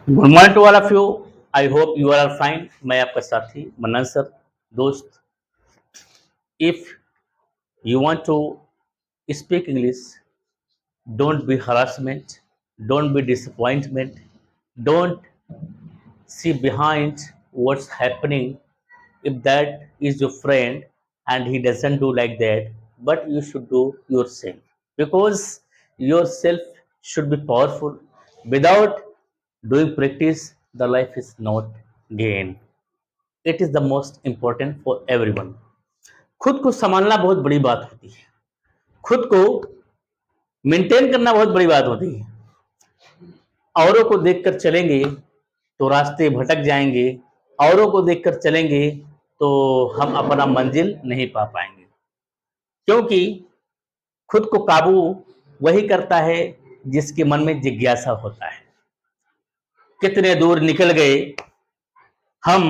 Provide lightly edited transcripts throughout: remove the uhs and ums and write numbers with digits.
Good morning to all of you. I hope you are fine. मैं आपका साथी Mannan sir. दोस्त, if you want to speak English, don't be harassment, don't be disappointment, don't see behind what's happening. If that is your friend and he doesn't do like that, but you should do yourself, because yourself should be powerful. Without doing practice, the life is not gain. It is the most important for everyone. खुद को संभालना बहुत बड़ी बात होती है। खुद को मेंटेन करना बहुत बड़ी बात होती है। औरों को देखकर चलेंगे तो रास्ते भटक जाएंगे। औरों को देखकर चलेंगे तो हम अपना मंजिल नहीं पा पाएंगे, क्योंकि खुद को काबू वही करता है जिसके मन में जिज्ञासा होता है। कितने दूर निकल गए हम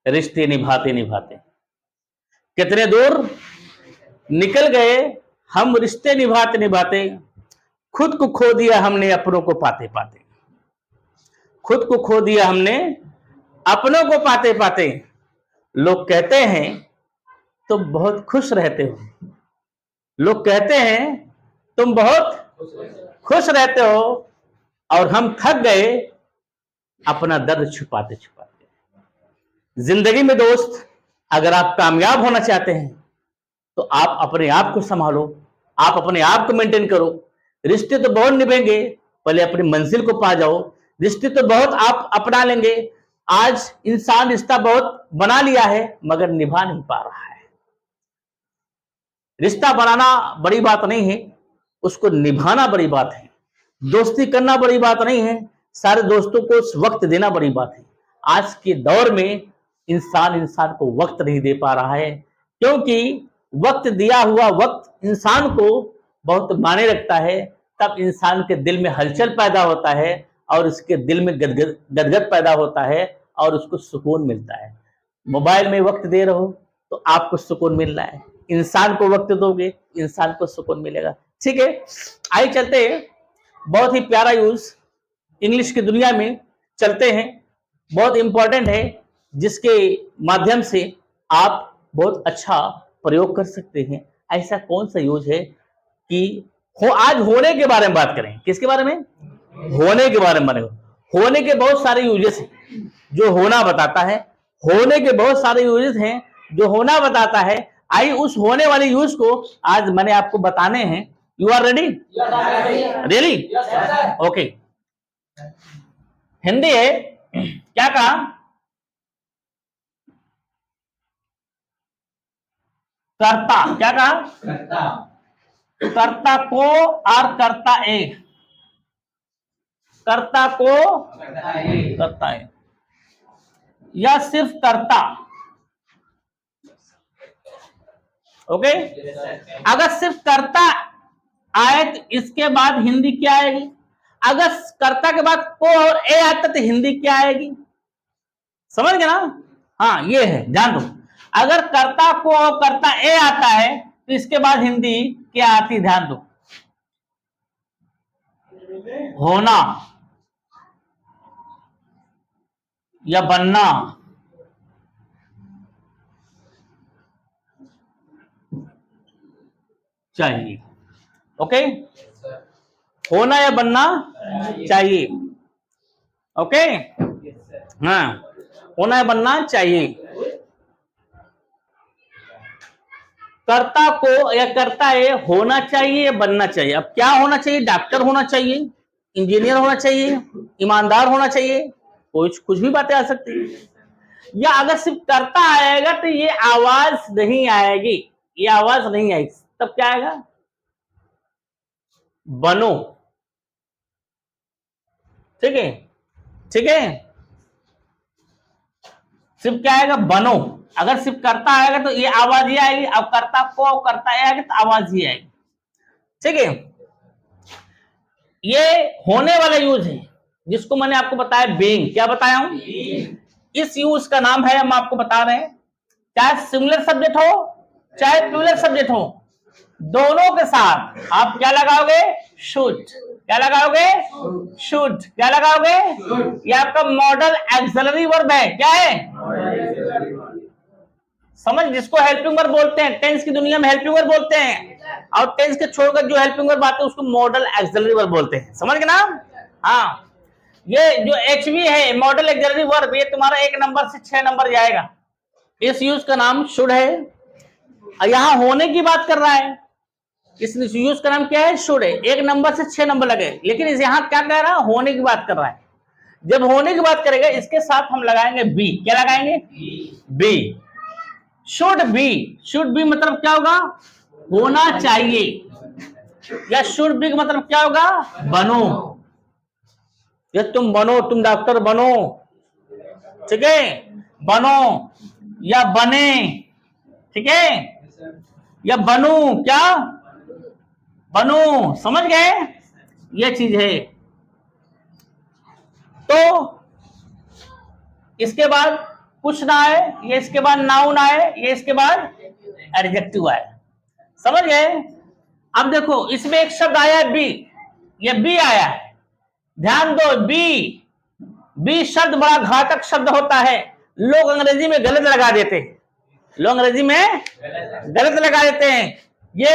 रिश्ते निभाते निभाते, कितने दूर निकल गए हम रिश्ते निभाते निभाते। खुद को खो दिया हमने अपनों को पाते पाते। खुद को खो दिया हमने अपनों को पाते पाते। लोग कहते हैं तुम बहुत खुश रहते हो। लोग कहते हैं तुम बहुत खुश रहते हो, और हम थक गए अपना दर्द छुपाते छुपाते। जिंदगी में दोस्त, अगर आप कामयाब होना चाहते हैं तो आप अपने आप को संभालो, आप अपने आप को मेंटेन करो। रिश्ते तो बहुत निभेंगे, पहले अपनी मंजिल को पा जाओ। रिश्ते तो बहुत आप अपना लेंगे। आज इंसान रिश्ता बहुत बना लिया है मगर निभा नहीं पा रहा है। रिश्ता बनाना बड़ी बात नहीं है, उसको निभाना बड़ी बात है। दोस्ती करना बड़ी बात नहीं है, सारे दोस्तों को वक्त देना बड़ी बात है। आज के दौर में इंसान को वक्त नहीं दे पा रहा है, क्योंकि वक्त दिया हुआ वक्त इंसान को बहुत मायने रखता है। तब इंसान के दिल में हलचल पैदा होता है और उसके दिल में गदगद पैदा होता है और उसको सुकून मिलता है। मोबाइल में वक्त दे रहे हो तो आपको सुकून मिल रहा है, इंसान को वक्त दोगे इंसान को सुकून मिलेगा। ठीक है, आइए चलते हैं। बहुत ही प्यारा यूज इंग्लिश की दुनिया में चलते हैं, बहुत इंपॉर्टेंट है, जिसके माध्यम से आप बहुत अच्छा प्रयोग कर सकते हैं। ऐसा कौन सा यूज है कि आज होने के बारे में बात करें। किसके बारे में? होने के बारे में। होने के बहुत सारे यूजेस हैं जो होना बताता है। होने के बहुत सारे यूजेस हैं जो होना बताता है। आई उस होने वाले यूज को आज मैंने आपको बताने हैं। You are ready? Really? Okay. Hindi है, क्या कहा? कर्ता। क्या कहा? कर्ता को और कर्ता ए। कर्ता को कर्ता ए, या सिर्फ कर्ता। ओके। अगर सिर्फ कर्ता आए तो इसके बाद हिंदी क्या आएगी? अगर कर्ता के बाद को और ए आता तो हिंदी क्या आएगी? समझ गए ना? हाँ, ये है, ध्यान दो। अगर कर्ता को और कर्ता ए आता है तो इसके बाद हिंदी क्या आती? ध्यान दो। होना या बनना। चाहिए। ओके, होना या बनना चाहिए। ओके, हाँ, होना या बनना चाहिए। कर्ता को या कर्ता ये होना चाहिए या बनना चाहिए। अब क्या होना चाहिए? डॉक्टर होना चाहिए, इंजीनियर होना चाहिए, ईमानदार होना चाहिए, कुछ भी बातें आ सकती है। या अगर सिर्फ कर्ता आएगा तो ये आवाज नहीं आएगी, ये आवाज नहीं आएगी। तब क्या आएगा? बनो। ठीक है, ठीक है। सिर्फ क्या आएगा? बनो। अगर सिर्फ कर्ता आएगा तो ये आवाज ही आएगी। अब कर्ता को कर्ता आएगा तो आवाज ही आएगी। ठीक है, ये होने वाला यूज है जिसको मैंने आपको बताया बीइंग। क्या बताया हूं? इस यूज का नाम है, हम आपको बता रहे हैं, चाहे सिंगुलर सब्जेक्ट हो चाहे प्लूरल सब्जेक्ट हो, दोनों के साथ आप क्या लगाओगे? शुड। क्या लगाओगे? शुड। क्या लगाओगे? ये आपका मॉडल एक्सिलरी वर्ब है। क्या है? समझ, जिसको हेल्पिंग वर्ब बोलते हैं, टेंस की दुनिया में हेल्पिंग वर्ब बोलते हैं, और टेंस के छोड़कर जो हेल्पिंग वर्ब आते हैं उसको मॉडल एक्सिलरी वर्ब बोलते हैं। समझ गए ना? हाँ, ये जो एचवी है मॉडल एक्सिलरी वर्ब, ये तुम्हारा 1 नंबर से 6 नंबर जाएगा। इस यूज का नाम शुड है, यहां होने की बात कर रहा है। इस यूज का नाम क्या है? शुड है। 1 नंबर से 6 नंबर लगे, लेकिन इस यहां क्या कह रहा है? होने की बात कर रहा है। जब होने की बात करेगा इसके साथ हम लगाएंगे बी। क्या लगाएंगे? Be. Should be. Should be मतलब क्या होगा? होना चाहिए। या शुड बी का मतलब क्या होगा? बनो। या तुम बनो, तुम डॉक्टर बनो, ठीक है, बनो या बने, ठीक है, या बनू, क्या बनू। समझ गए? ये चीज है। तो इसके बाद कुछ ना आए, ये इसके बाद नाउन आए, ये इसके बाद एडजेक्टिव आए। समझ गए? अब देखो इसमें एक शब्द आया है बी, ये बी आया है, ध्यान दो। बी, बी शब्द बड़ा घातक शब्द होता है, लोग अंग्रेजी में गलत लगा देते हैं, लोग अंग्रेजी में गलत लगा देते हैं। ये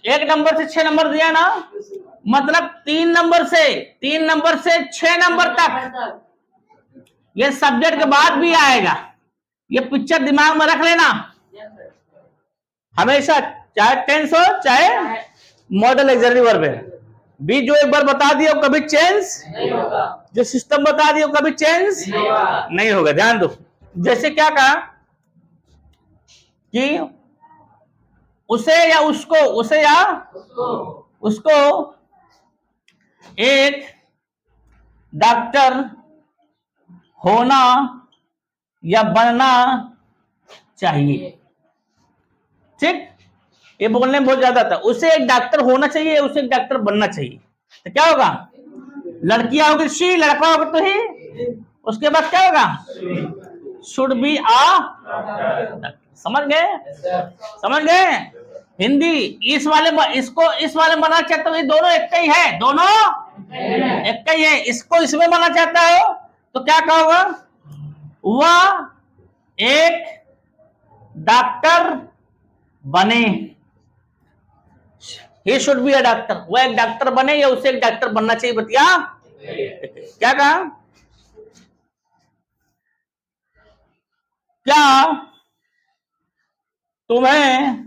1 नंबर से 6 नंबर दिया ना, मतलब 3 नंबर से 6 नंबर तक ये सब्जेक्ट के बाद भी आएगा। ये पिक्चर दिमाग में रख लेना हमेशा, चाहे टेंस हो चाहे मॉडल एक्सिलरी वर्ब है। बी जो एक बार बता दिया कभी चेंज नहीं होगा, जो सिस्टम बता दिया कभी चेंज नहीं होगा। ध्यान दो, जैसे क्या कहा कि उसे या उसको, उसे या उसको एक डॉक्टर होना या बनना चाहिए। ठीक, ये बोलने में बहुत ज्यादा था। उसे एक डॉक्टर होना चाहिए, उसे एक डॉक्टर बनना चाहिए। तो क्या होगा? लड़कियां होगी शी, लड़का होगा तो ही, उसके बाद क्या होगा? शुड बी आ। समझ गए? समझ गए? हिंदी इस वाले, इसको इस वाले बना चाहते हो, ये दोनों एक ही है, दोनों एक ही है। इसको इसमें बना चाहता हो तो क्या कहोगे? वह एक डॉक्टर बने। He should be a doctor, वह एक डॉक्टर बने या उसे एक डॉक्टर बनना चाहिए। बतिया क्या कहा? क्या तुम्हें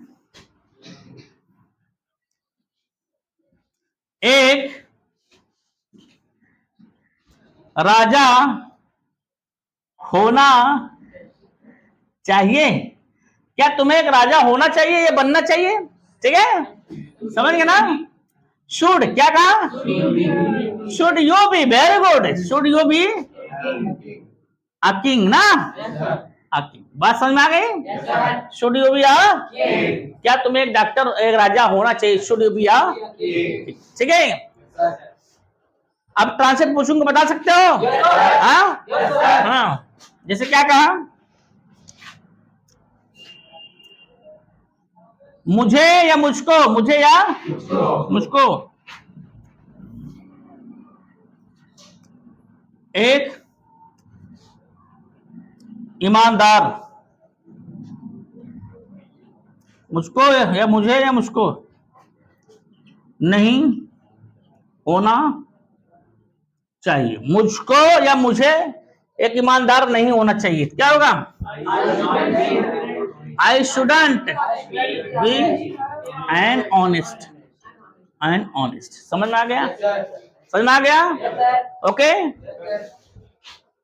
एक राजा होना चाहिए? क्या तुम्हें एक राजा होना चाहिए या बनना चाहिए? ठीक है, समझ गए ना? शुड क्या कहा? Should you be, very good, should you be a king ना, अ किंग। बात समझ में आ गई? शुड यू बी अ, क्या तुम्हें एक डॉक्टर एक राजा होना चाहिए? शुड यू बी अ, ठीक है। अब ट्रांसलेट पूछूंगा, बता सकते हो? हाँ, जैसे क्या कहा? मुझे या मुझको, मुझे या मुझको एक ईमानदार, मुझको या मुझे या मुझको नहीं होना चाहिए। मुझको या मुझे एक ईमानदार नहीं होना चाहिए। क्या होगा? I shouldn't be an honest, an honest. समझ में आ गया? समझ में आ गया? Okay.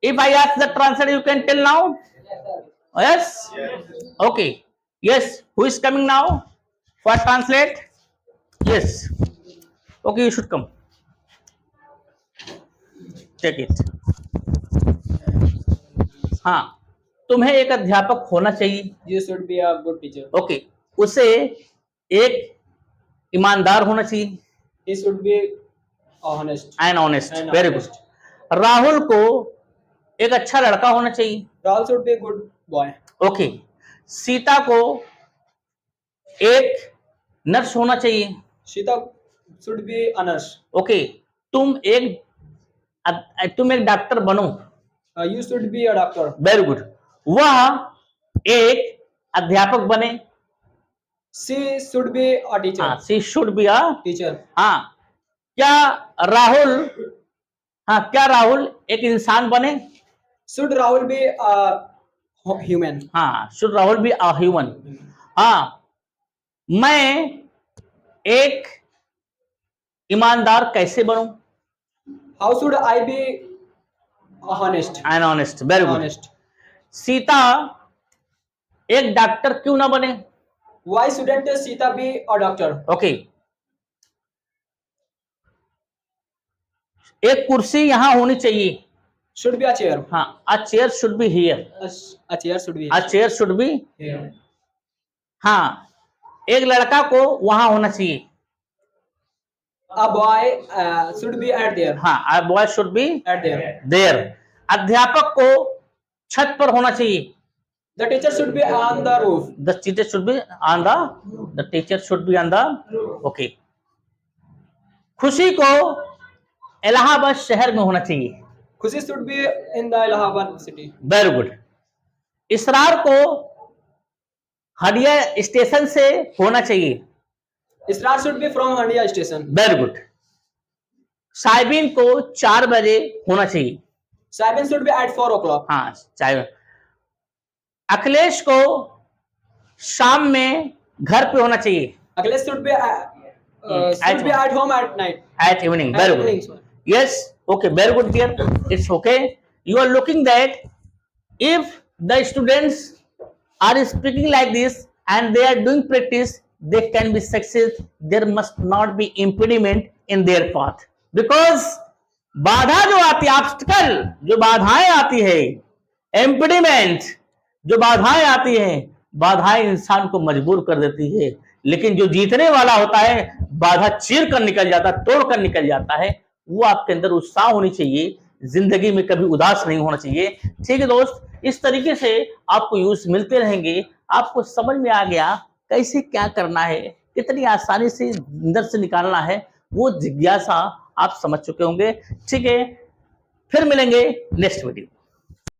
If I ask the translator, you can tell now. Yes. Okay. Yes. Who is coming now for translate? Yes. Okay, you should come. Take it. हाँ, तुम्हें एक अध्यापक होना चाहिए। You should be a good teacher. Okay, उसे एक ईमानदार होना चाहिए। He should be honest. And honest, And very good. honest. Rahul को एक अच्छा लड़का होना चाहिए। Rahul should be a good boy. Okay, Sita को एक नर्स होना चाहिए। Sita should be a nurse. Okay, तुम एक डॉक्टर बनो। You should be a doctor. Very good. वह एक अध्यापक बने। She should be a teacher. हाँ, she should be a. Teacher. हाँ, क्या राहुल एक इंसान बने? Should Rahul be a human? हाँ, should Rahul be a human. हाँ, मैं एक ईमानदार कैसे बनूं? How should I be honest? And honest, very good. Honest. Sita एक डॉक्टर क्यों ना बने? Why shouldn't Sita be a doctor? Okay, एक कुर्सी यहां होनी चाहिए। Should be a chair. हाँ, a chair should be here. A chair should be a chair should be. here. हाँ, एक लड़का को वहां होना चाहिए। A boy should be at there. हाँ, a boy should be At there. There. अध्यापक को छत पर होना चाहिए। The teacher should be on the roof. The teacher should be on the teacher should be on the okay. खुशी को इलाहाबाद शहर में होना चाहिए। Khushi should be in the Allahabad city. Very good. Israr को हडिया स्टेशन से होना चाहिए। Israr should be from Handia station. Very good. Saibin को 4 बजे होना चाहिए। Saibin should be at 4 o'clock. हाँ, चाहे अखिलेश को शाम में घर पे होना चाहिए। Akhilesh should be at home at night. At evening, At very evening, good. sorry. Yes, okay, very good dear. It's okay. You are looking that if the students are speaking like this and they are doing practice, they can be success. There must not be impediment in their path. Because बाधा जो आती है, obstacle जो बाधाएं आती है, impediment जो बाधाएं आती हैं, बाधाएं इंसान को मजबूर कर देती है। लेकिन जो जीतने वाला होता है, बाधा चीर कर निकल जाता है, तोड़ कर निकल जाता है। वो आपके अंदर उत्साह होनी चाहिए, जिंदगी में कभी उदास नहीं होना चाहिए। ठीक है दोस्त, इस तरीके से आपको यूज मिलते रहेंगे। आपको समझ में आ गया कैसे क्या करना है, कितनी आसानी से अंदर से निकालना है, वो जिज्ञासा आप समझ चुके होंगे। ठीक है, फिर मिलेंगे नेक्स्ट वीडियो।